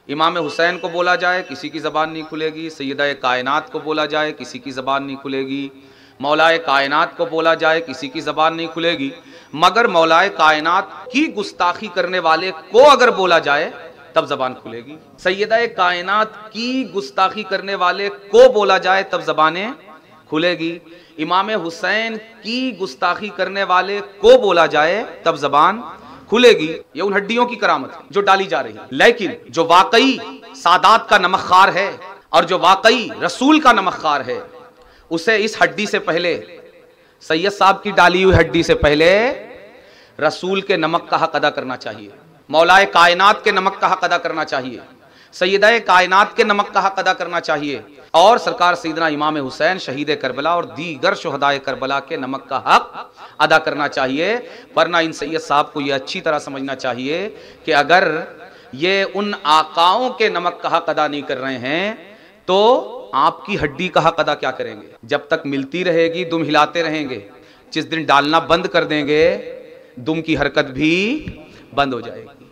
امام حسین کو بولا جائے کسی کی زبان نہیں کھلے گی، سیدہ کائنات کو بولا جائے کسی کی زبان نہیں کھلے گی، مولائے کائنات کو بولا جائے کسی کی زبان نہیں کھلے گی، مگر مولائے کائنات کی گستاخی کرنے والے کو اگر بولا جائے تب زبان کھلے گی۔ سیدہ کائنات کی گستاخی کرنے والے کو بولا جائے تب زبانیں کھلے گی، امام حسین کی گستاخی کرنے والے کو بولا جائے تب زبان کھلے گی۔ یہ ان ہڈیوں کی کرامت ہے جو ڈالی جا رہی ہے، لیکن جو واقعی سادات کا نمک خوار ہے اور جو واقعی رسول کا نمک خوار ہے، اسے اس ہڈی سے پہلے، سید صاحب کی ڈالی ہوئی ہڈی سے پہلے رسول کے نمک کا حق ادا کرنا چاہیے، مولائے کائنات کے نمک کا حق ادا کرنا چاہیے، سیدہ کائنات کے نمک کا حق ادا کرنا چاہیے، اور سرکار سیدنا امام حسین شہید کربلا اور دیگر شہدائے کربلا کے نمک کا حق ادا کرنا چاہیے۔ ورنہ ان سید صاحب کو یہ اچھی طرح سمجھنا چاہیے کہ اگر یہ ان آقاؤں کے نمک کا حق ادا نہیں کر رہے ہیں تو آپ کی ہڈی کا حق ادا کیا کریں گے؟ جب تک ملتی رہے گی دم ہلاتے رہیں گے، جس دن ڈالنا بند کر دیں گے دم کی حرکت بھی بند ہو جائے گی۔